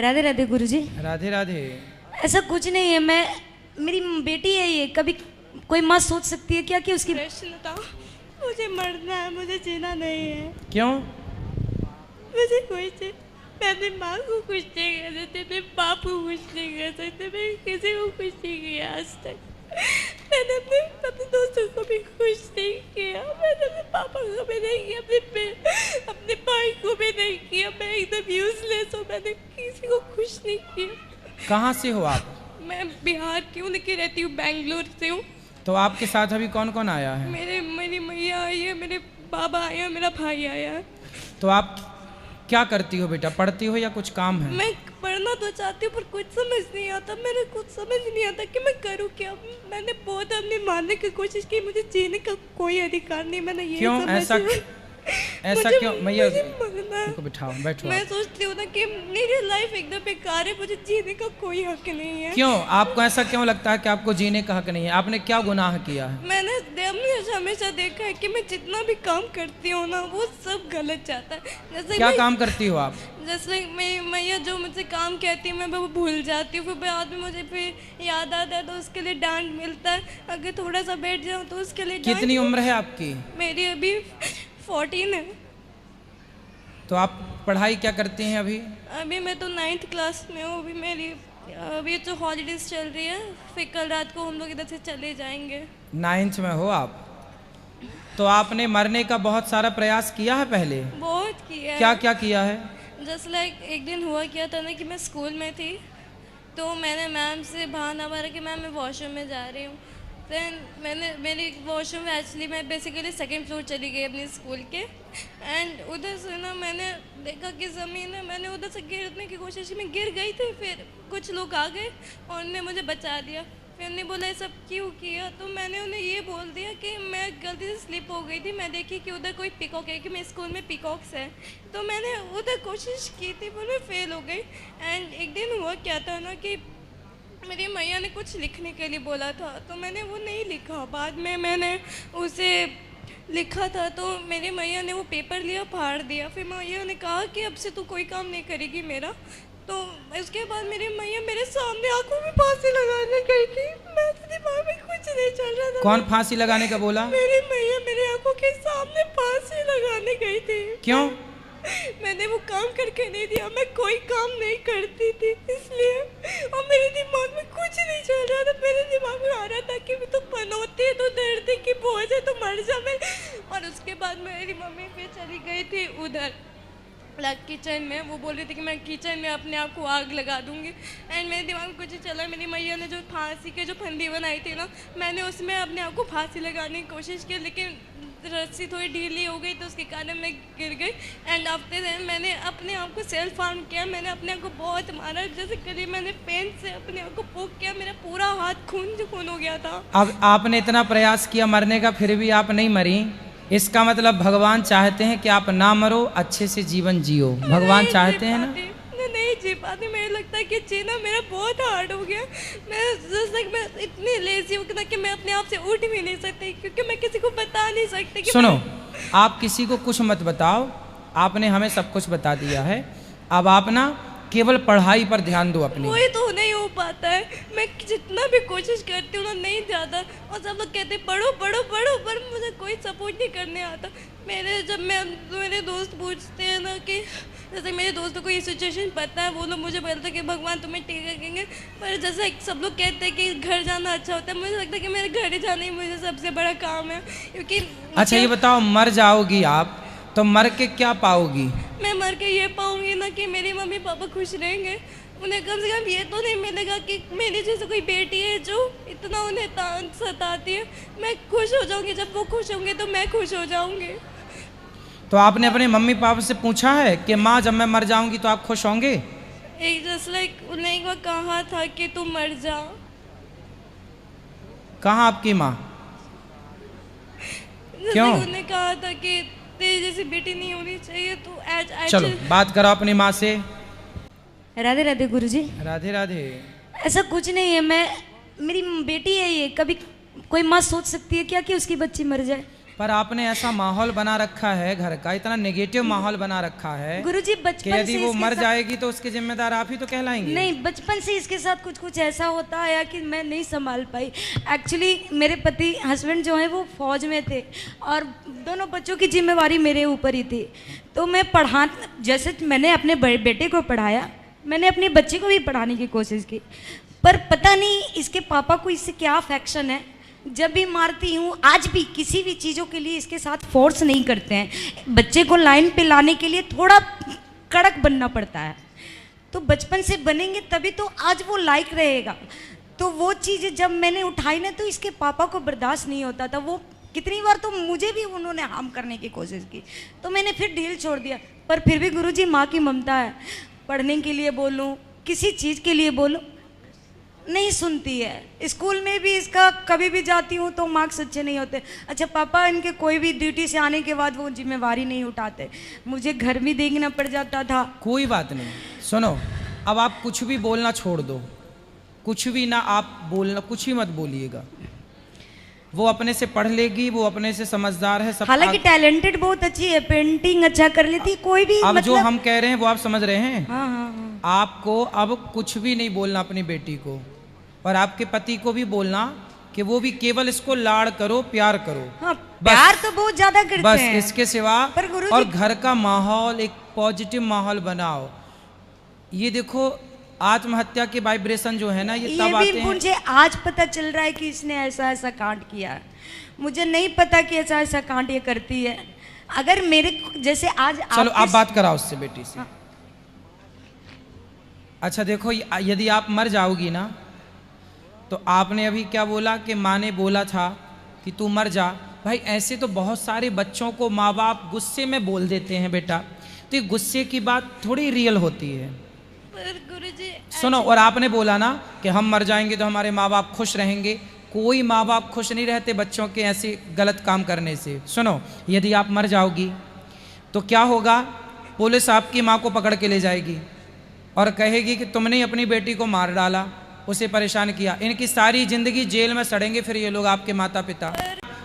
राधे राधे गुरुजी। राधे राधे। ऐसा कुछ नहीं है, मैं मेरी बेटी है ये। कभी कोई माँ सोच सकती है क्या कि उसकी प्रश्न था, मुझे मरना है, मुझे जीना नहीं है। क्यों? मुझे कोई से मैं अपनी माँ को खुश नहीं कर सकती, अपने बाप को खुश नहीं कर सकती, मैं किसी को खुश नहीं किया आज तक। मैंने अपने दोस्तों को भी खुश नहीं किया, मैंने अपने पापा को भी नहीं किया, अपने भाई को भी नहीं किया। मैं एकदम यूजलेस हूँ, मैंने किसी को खुश नहीं किया। कहाँ से हो आप? मैं बिहार की हूँ लेकिन रहती हूँ बेंगलोर से हूँ। तो आपके साथ अभी कौन कौन आया है? मेरी मैया आई है, मेरे बाबा आए हैं, मेरा भाई आया है। तो आप क्या करती हो बेटा? पढ़ती हो या कुछ काम है? मैं पढ़ना तो चाहती हूँ पर कुछ समझ नहीं आता, मेरे कुछ समझ नहीं आता कि मैं करूँ क्या। मैंने बहुत अपने मानने की कोशिश की, मुझे जीने का कोई अधिकार नहीं। मैंने ये क्यों ऐसा क्यों? मैया मुझे बिठाओ, बैठो। मैं सोचती हूँ ना कि मेरी लाइफ एकदम बेकार है, मुझे जीने का कोई हक नहीं है। क्यों? आपको ऐसा क्यों लगता है कि आपको जीने का हक नहीं है? आपने क्या गुनाह किया है? मैंने हमेशा देखा है कि मैं जितना भी काम करती हूँ ना वो सब गलत जाता है। जैसे क्या काम करती हो आप? जैसे मेरी मैया जो मुझसे काम कहती है मैं वो भूल जाती हूँ, फिर बाद में मुझे फिर याद आता है तो उसके लिए डांट मिलता है। अगर थोड़ा सा बैठ जाऊँ तो उसके लिए कितनी उम्र है आपकी? मेरी अभी 14 है। तो आप पढ़ाई क्या करती हैं अभी? अभी मैं तो 9th क्लास में हूँ। अभी तो हॉलीडेज चल रही है, फिर कल रात को हम लोग इधर से चले जाएंगे। 9th में हो आप? तो आपने मरने का बहुत सारा प्रयास किया है पहले? बहुत किया है। क्या क्या किया है? जस्ट लाइक एक दिन हुआ क्या था ना कि मैं स्कूल में थी तो मैंने मैम से बहाना मारा कि मैम मैं वॉशरूम में जा रही हूँ। दैन मेरी वॉशरूम में एक्चुअली मैं बेसिकली 2nd फ्लोर चली गई अपने स्कूल के। एंड उधर से ना मैंने देखा कि ज़मीन है, मैंने उधर से गिरने की कोशिश की, मैं गिर गई थी। फिर कुछ लोग आ गए और उन्होंने मुझे बचा दिया। फिर उन्होंने बोला ये सब क्यों किया, तो मैंने उन्हें ये बोल दिया कि मैं गलती से स्लिप हो गई थी। मैं देखी कि उधर कोई पिकॉक है, कि मेरे स्कूल में पिकॉक्स है, तो मैंने उधर कोशिश की थी पर मैं फेल हो गई। एंड एक दिन हुआ क्या था ना कि मेरी मैया ने कुछ लिखने के लिए बोला था तो मैंने वो नहीं लिखा। बाद में मैंने उसे लिखा था तो मेरी मैया ने वो पेपर लिया, फाड़ दिया। फिर मैया ने कहा कि अब से तू कोई काम नहीं करेगी मेरा। तो उसके बाद मेरी मैया मेरे सामने आंखों में फांसी लगाने गई थी। मैं तो दिमाग में कुछ नहीं चल रहा था। कौन फांसी लगाने का बोला? मेरी मैया मेरे आंखों के सामने फांसी लगाने गई थी। क्यों? मैंने वो काम करके नहीं दिया, मैं कोई काम नहीं करती थी इसलिए। और मेरे दिमाग में कुछ नहीं चल रहा था, मेरे दिमाग में आ रहा था कि तो पनौती है तो दर्द की बोझ है तो मर जा मैं। और उसके बाद मेरी मम्मी फिर चली गई थी उधर किचन में। वो बोल रही थी कि मैं किचन में अपने आप को आग लगा दूंगी। एंड मेरे दिमाग में कुछ नहीं चला। मेरी मैया ने जो फांसी के जो फंदी बनाई थी ना, मैंने उसमें अपने आप को फांसी लगाने की कोशिश की, लेकिन रस्सी थोड़ी ढीली हो गई तो उसके कारण मैं गिर गई। एंड आफ्टर दैट मैंने अपने आप को सेल्फ हार्म किया। मैंने अपने आप को बहुत मारा, जैसे कभी मैंने पेन से अपने आप को पोक किया, मेरा पूरा हाथ खून हो गया था। अब आपने इतना प्रयास किया मरने का, फिर भी आप नहीं मरी। इसका मतलब भगवान चाहते हैं कि आप ना मरो, अच्छे से जीवन जियो। भगवान चाहते हैं ना? नहीं जी पाती। मुझे लगता है कि जीना मेरा बहुत हार्ड हो गया। मैं इतनी लेजी हूँ कि मैं अपने आप से उठ भी नहीं सकती, क्योंकि मैं किसी को बता नहीं सकती कि सुनो, आप किसी को कुछ मत बताओ, आपने हमें सब कुछ बता दिया है। अब आप ना केवल पढ़ाई पर ध्यान दो अपनी। वही तो नहीं हो पाता है। मैं जितना भी कोशिश करती हूँ ना नहीं जाता। और सब लोग कहते हैं पढ़ो पढ़ो पढ़ो, पर मुझे कोई सपोर्ट नहीं करने आता। मेरे दोस्त पूछते हैं ना कि जैसे मेरे दोस्तों को ये सिचुएशन पता है, वो लोग मुझे बोलते हैं कि भगवान तुम्हें ठीक रखेंगे। पर जैसे सब लोग कहते हैं कि घर जाना अच्छा होता है, मुझे लगता है कि मेरे घर जाना ही मुझे सबसे बड़ा काम है। क्योंकि अच्छा ये बताओ, मर जाओगी आप तो मर के क्या पाओगी? मैं मर के ये पाऊंगी ना कि मेरी मम्मी पापा खुश रहेंगे। उन्हें कम से कम ये तो नहीं मिलेगा कि मेरी जैसे कोई बेटी है जो इतना उन्हें सताती है। मैं खुश हो जाऊंगी, जब वो खुश होंगे तो मैं खुश हो जाऊंगी। तो आपने अपने मम्मी पापा से पूछा है कि माँ जब मैं मर जाऊंगी तो आप खुश होंगे? एक जस्ट लाइक उन्हें एक बार कहा था कि तू मर जा। कहाँ आपकी माँ? क्यों? उन्हें कहा था कि तेरी जैसी बेटी नहीं होनी चाहिए तो चलो बात करो अपनी माँ से। राधे राधे गुरुजी। राधे राधे। ऐसा कुछ नहीं है, मैं मेरी बेटी है ये। कभी कोई माँ सोच सकती है क्या कि उसकी बच्ची मर जाए? पर आपने ऐसा माहौल बना रखा है घर का, इतना नेगेटिव माहौल बना रखा है गुरुजी कि बचपन यदि से वो इसके मर साथ- जाएगी तो उसके जिम्मेदार आप ही तो कहलाएंगे। नहीं, बचपन से इसके साथ कुछ कुछ ऐसा होता आया कि मैं नहीं संभाल पाई। एक्चुअली मेरे पति हस्बैंड जो है वो फौज में थे और दोनों बच्चों की जिम्मेवारी मेरे ऊपर ही थी। तो मैं जैसे मैंने अपने बेटे को पढ़ाया, मैंने अपने बच्चे को भी पढ़ाने की कोशिश की, पर पता नहीं इसके पापा को इससे क्या अफेक्शन है। जब भी मारती हूँ, आज भी किसी भी चीज़ों के लिए इसके साथ फोर्स नहीं करते हैं। बच्चे को लाइन पे लाने के लिए थोड़ा कड़क बनना पड़ता है, तो बचपन से बनेंगे तभी तो आज वो लायक रहेगा। तो वो चीज़ जब मैंने उठाई ना तो इसके पापा को बर्दाश्त नहीं होता था। वो कितनी बार तो मुझे भी उन्होंने हार्म करने की कोशिश की, तो मैंने फिर ढील छोड़ दिया। पर फिर भी गुरुजी माँ की ममता है, पढ़ने के लिए बोलूँ, किसी चीज़ के लिए बोलूँ, नहीं सुनती है। स्कूल में भी इसका कभी भी जाती हूँ तो मार्क्स अच्छे नहीं होते। अच्छा पापा इनके कोई भी ड्यूटी से आने के बाद वो जिम्मेवारी नहीं उठाते, मुझे घर भी देखना पड़ जाता था। कोई बात नहीं, सुनो, अब आप कुछ भी बोलना छोड़ दो, कुछ भी ना आप बोलना, कुछ भी मत बोलिएगा। वो अपने से पढ़ लेगी, वो अपने से समझदार है सब। हालांकि टैलेंटेड बहुत अच्छी है, पेंटिंग अच्छा कर लेती, कोई भी अब जो मतलब हम कह रहे हैं वो आप समझ रहे हैं। हाँ हाँ हाँ। आपको अब कुछ भी नहीं बोलना अपनी बेटी को, और आपके पति को भी बोलना कि वो भी केवल इसको लाड़ करो, प्यार करो। हाँ, प्यार तो बहुत ज्यादा करते बस हैं। इसके सिवा। पर गुरुजी- और घर का माहौल एक पॉजिटिव माहौल बनाओ। ये देखो आत्महत्या के वाइब्रेशन जो है ना, ये तब ये आते भी हैं। मुझे आज पता चल रहा है कि इसने ऐसा ऐसा कांड किया है। मुझे नहीं पता कि ऐसा ऐसा कांड ये करती है। अगर मेरे जैसे आज चलो आपके- आप बात कराओ उससे बेटी से। हाँ। अच्छा देखो, यदि आप मर जाओगी ना, तो आपने अभी क्या बोला कि माँ ने बोला था कि तू मर जा। भाई ऐसे तो बहुत सारे बच्चों को माँ बाप गुस्से में बोल देते हैं बेटा, तो ये गुस्से की बात थोड़ी रियल होती है। पर गुरुजी सुनो, और आपने बोला ना कि हम मर जाएंगे तो हमारे माँ बाप खुश रहेंगे। कोई माँ बाप खुश नहीं रहते बच्चों के ऐसे गलत काम करने से। सुनो, यदि आप मर जाओगी तो क्या होगा, पुलिस आपकी माँ को पकड़ के ले जाएगी और कहेगी कि तुमने ही अपनी बेटी को मार डाला, उसे परेशान किया। इनकी सारी जिंदगी जेल में सड़ेंगे फिर ये लोग, आपके माता पिता।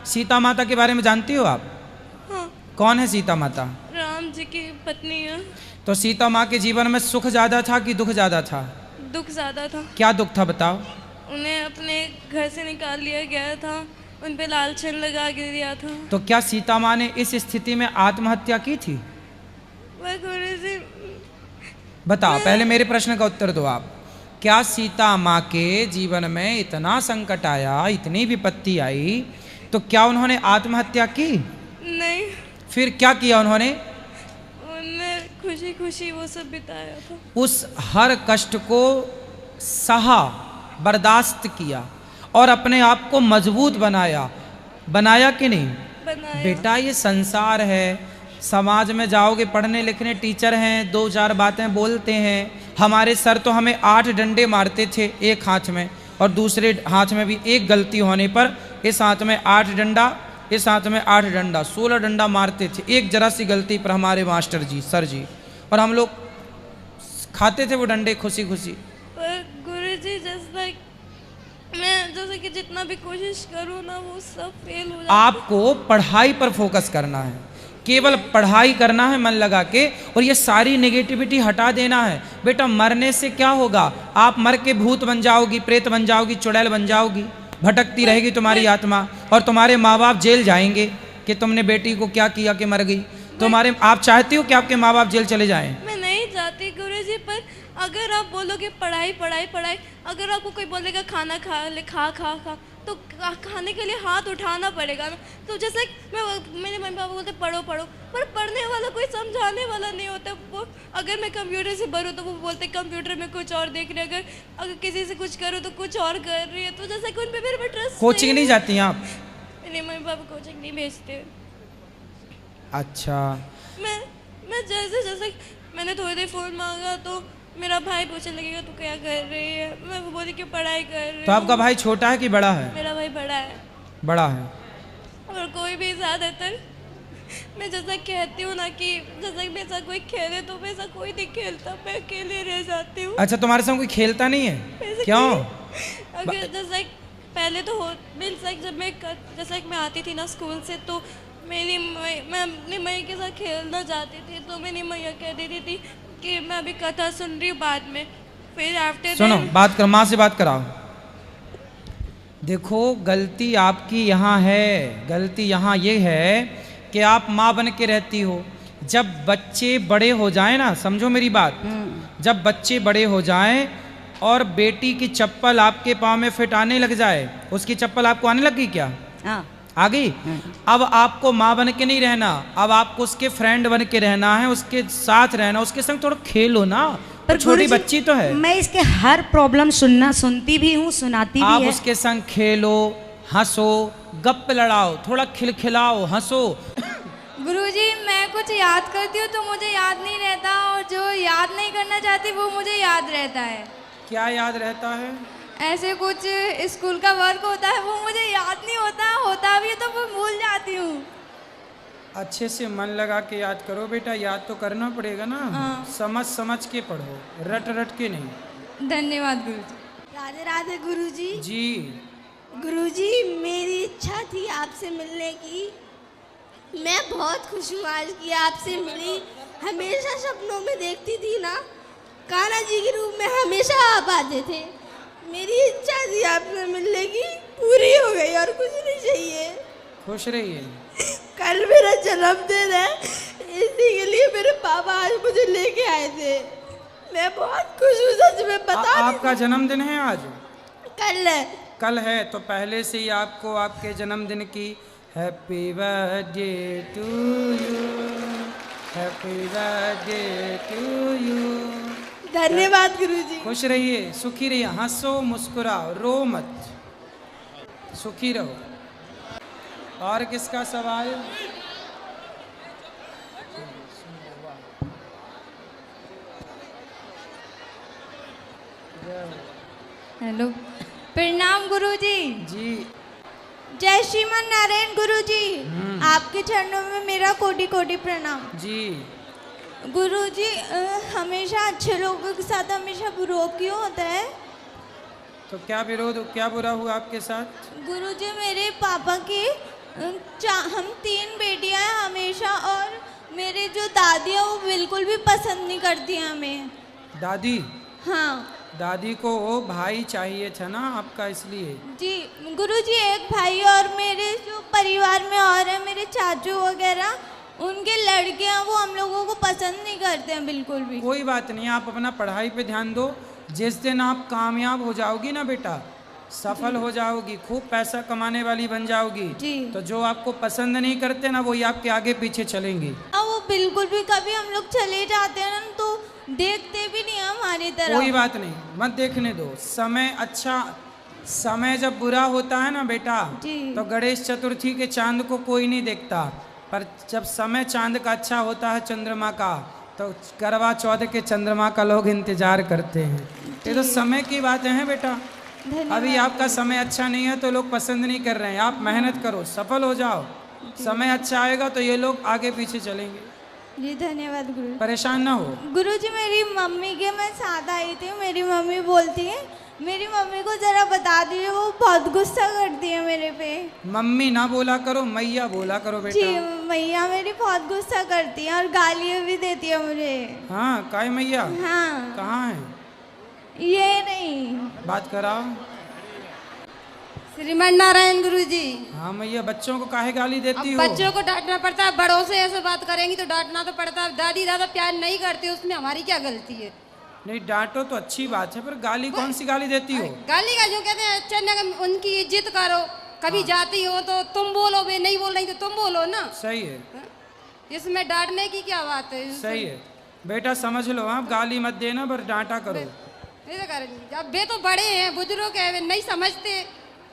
सीता माता के बारे में जानती हो आप? हाँ, कौन है सीता माता? राम जी की पत्नी है। तो सीता माँ के जीवन में सुख ज़्यादा था कि दुख ज़्यादा था? दुख ज़्यादा था। क्या दुख था बताओ? उन्हें अपने घर से निकाल लिया गया था, उन पे लालछन लगा के दिया था। तो क्या सीता माँ ने इस स्थिति में आत्महत्या की थी? वह गुरुजी बताओ, पहले मेरे प्रश्न का उत्तर दो आप। क्या सीता माँ के जीवन में इतना संकट आया, इतनी विपत्ति आई, तो क्या उन्होंने आत्महत्या की? नहीं, फिर क्या किया उन्होंने? उन्हें खुशी खुशी वो सब बिताया था। उस हर कष्ट को सहा, बर्दाश्त किया और अपने आप को मजबूत बनाया। बनाया कि नहीं? बनाया। बेटा ये संसार है, समाज में जाओगे, पढ़ने लिखने टीचर हैं, दो चार बातें बोलते हैं। हमारे सर तो हमें 8 डंडे मारते थे एक हाथ में, और दूसरे हाथ में भी एक गलती होने पर इस हाथ में 8 डंडा, इस हाथ में 8 डंडा, 16 डंडा मारते थे एक जरा सी गलती पर हमारे मास्टर जी, सर जी। और हम लोग खाते थे वो डंडे खुशी खुशी। पर गुरुजी जैसे कि जितना भी कोशिश करूँ ना वो सब फेल हो जाता। आपको पढ़ाई पर फोकस करना है, केवल पढ़ाई करना है मन लगा के, और ये सारी नेगेटिविटी हटा देना है। बेटा मरने से क्या होगा? आप मर के भूत बन जाओगी, प्रेत बन जाओगी, चुड़ैल बन जाओगी, भटकती रहेगी तुम्हारी आत्मा, और तुम्हारे माँ बाप जेल जाएंगे कि तुमने बेटी को क्या किया कि मर गई। तुम्हारे आप चाहती हो कि आपके माँ बाप जेल चले जाएं? मैं नहीं चाहती गुरुजी, पर अगर आप बोलोगे पढ़ाई पढ़ाई पढ़ाई, अगर आपको कोई बोलेगा खाना खा ले, खा खा खा, तो खाने के लिए हाथ उठाना पड़ेगा ना। तो जैसे मेरे मम्मी पापा बोलते पढ़ो पढ़ो, पर पढ़ने वाला कोई समझाने वाला नहीं होता। वो अगर मैं कंप्यूटर से भरूँ तो वो बोलते कंप्यूटर में कुछ और देख रहे, अगर किसी से कुछ करूँ तो कुछ और कर रही है। तो जैसे कि उन पे मेरे पे ट्रस्ट। कोचिंग नहीं जाती हैं आप? मेरे मम्मी पापा कोचिंग नहीं भेजते। अच्छा, मैं जैसे मैंने थोड़ी देर फ़ोन मांगा तो मेरा भाई पूछने लगेगा तू क्या कर रही है। मैं वो बोली कि पढ़ाई कर रही हूँ। तो आपका भाई छोटा है कि बड़ा है? मेरा भाई बड़ा है। बड़ा है। और कोई भी ज़्यादातर मैं जैसा कहती हूँ ना कि जैसा मेरे साथ कोई खेले तो वैसा कोई नहीं खेलता, मैं अकेले रह जाती हूँ। अच्छा, तुम्हारे साथ कोई खेलता नहीं है? क्यों? अगर जैसा पहले तो हो मीन्स लाइक जब मैं जैसा मैं आती थी ना स्कूल से, तो मैं अपनी मई के साथ खेलना चाहती थी, तो मेरी मैया कह देती थी कि मैं अभी कथा सुन रही हूँ बाद में। फिर आफ्टर सुनो, बात कर, माँ से बात कराओ। देखो, गलती आपकी यहाँ है, गलती यहाँ ये है कि आप माँ बन के रहती हो। जब बच्चे बड़े हो जाएं ना, समझो मेरी बात, जब बच्चे बड़े हो जाएं और बेटी की चप्पल आपके पाँव में फिट आने लग जाए, उसकी चप्पल आपको आने लगी क्या? हाँ। आ गई? अब आपको माँ बन के नहीं रहना, अब आपको उसके फ्रेंड बन के रहना है, उसके साथ रहना, उसके संग थोड़ा खेलो ना। पर छोटी बच्ची तो है। मैं इसके हर प्रॉब्लम सुनती भी हूँ, सुनाती भी आप है। उसके संग खेलो, हंसो, गप लड़ाओ, थोड़ा खिलखिलाओ, हंसो। गुरुजी, मैं कुछ याद करती हूँ तो मुझे याद नहीं रहता, और जो याद नहीं करना चाहती वो मुझे याद रहता है। क्या याद रहता है? ऐसे कुछ स्कूल का वर्क होता है, वो मुझे याद नहीं होता भी है तो वो भूल जाती हूँ। अच्छे से मन लगा के याद करो बेटा, याद तो करना पड़ेगा ना। समझ समझ के पढ़ो, रट रट के नहीं। धन्यवाद गुरुजी। राधे राधे गुरुजी। जी। गुरुजी, मेरी इच्छा थी आपसे मिलने की। मैं बहुत खुश हूँ आज कि आपसे मिली। हमेशा सपनों में देखती थी ना, कान्हा जी के रूप में हमेशा आप आते थे। मेरी इच्छा थी आपसे मिलने की, पूरी हो गई और कुछ नहीं चाहिए। खुश रहिए। कल मेरा जन्मदिन है, इसी के लिए मेरे पापा आज मुझे लेके आए थे। मैं बहुत खुश हूँ, सच में बता आपका जन्मदिन है आज? कल है। कल है तो पहले से ही आपको आपके जन्मदिन की happy birthday to you, happy birthday to you. धन्यवाद गुरुजी। खुश रहिए, सुखी रहिए, हंसो, मुस्कुराओ, रो मत, सुखी रहो। और किसका सवाल? हेलो, प्रणाम गुरुजी। जी। जय श्रीमान नारायण गुरुजी। आपके चरणों में मेरा कोटि कोटि प्रणाम। जी। गुरुजी, हमेशा अच्छे लोगों के साथ हमेशा विरोध क्यों होता है? तो क्या विरोध, क्या बुरा हुआ आपके साथ? गुरुजी, मेरे पापा की हम 3 बेटियां हैं हमेशा, और मेरी जो दादी है वो बिल्कुल भी पसंद नहीं करती हैं हमें। दादी? हाँ दादी को भाई चाहिए था ना आपका, इसलिए। जी गुरुजी, एक भाई और मेरे जो परिवार में और है मेरे चाचू वगैरह, उनके लड़के हैं, वो हम लोगों को पसंद नहीं करते हैं बिल्कुल भी। कोई बात नहीं, आप अपना पढ़ाई पे ध्यान दो। जिस दिन आप कामयाब हो जाओगी ना बेटा, सफल हो जाओगी, खूब पैसा कमाने वाली बन जाओगी, तो जो आपको पसंद नहीं करते ना, वही आपके आगे पीछे चलेंगे। अब वो बिल्कुल भी, कभी हम लोग चले जाते हैं ना तो देखते भी नहीं हमारी तरफ। कोई बात नहीं, मत देखने दो। समय जब बुरा होता है ना बेटा, तो गणेश चतुर्थी के चांद को कोई नहीं देखता, पर जब समय चांद का अच्छा होता है, चंद्रमा का, तो करवा चौथ के चंद्रमा का लोग इंतजार करते हैं। ये तो समय की बातें हैं बेटा। अभी आपका समय अच्छा नहीं है तो लोग पसंद नहीं कर रहे हैं। आप मेहनत करो, सफल हो जाओ, समय अच्छा आएगा तो ये लोग आगे पीछे चलेंगे। जी धन्यवाद गुरु। परेशान ना हो। गुरुजी, मेरी मम्मी के मैं साथ आई थी, मेरी मम्मी बोलती है, मेरी मम्मी को जरा बता दीजिए, वो बहुत गुस्सा करती है मेरे पे। मम्मी ना बोला करो, मैया बोला करो बेटा। जी, मैया मेरी बहुत गुस्सा करती है और गालियाँ भी देती है मुझे। हाँ, काय मैया? हाँ। कहाँ है? ये नहीं। बात कराओ। श्रीमान नारायण गुरुजी। हाँ मैया, बच्चों को काहे गाली देती हो? बच्चों को डांटना पड़ता है, बड़ों से ऐसे बात करेंगी तो डांटना तो पड़ता है। दादी दादा प्यार नहीं करती, उसमें हमारी क्या गलती है? नहीं, डांटो तो अच्छी बात है, पर गाली कौन सी गाली देती हो? गाली का जो कहते हैं, अच्छा उनकी इज्जत करो। कभी जाती हो तो तुम बोलो, वे नहीं बोल रही तो तुम बोलो ना। सही है। इसमें डांटने की क्या बात है? सही है बेटा, समझ लो, आप गाली मत देना, पर डांटा करो। अब वे तो बड़े हैं, बुजुर्ग है, वे नहीं समझते।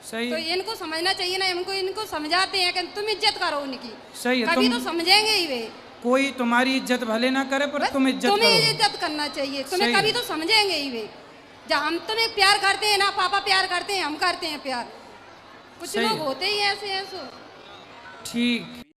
सही तो इनको समझना चाहिए ना, इनको समझाते हैं कि तुम इज्जत करो उनकी। सही है। कभी तो समझेंगे ही वे। कोई तुम्हारी इज्जत भले ना करे, पर तुम इज्जत करो। तुम्हें इज्जत करना चाहिए, तुम्हें कभी तो समझेंगे ही वे। जब हम तुम्हें प्यार करते हैं ना, पापा प्यार करते हैं, हम करते हैं प्यार। कुछ लोग होते ही ऐसे। ठीक।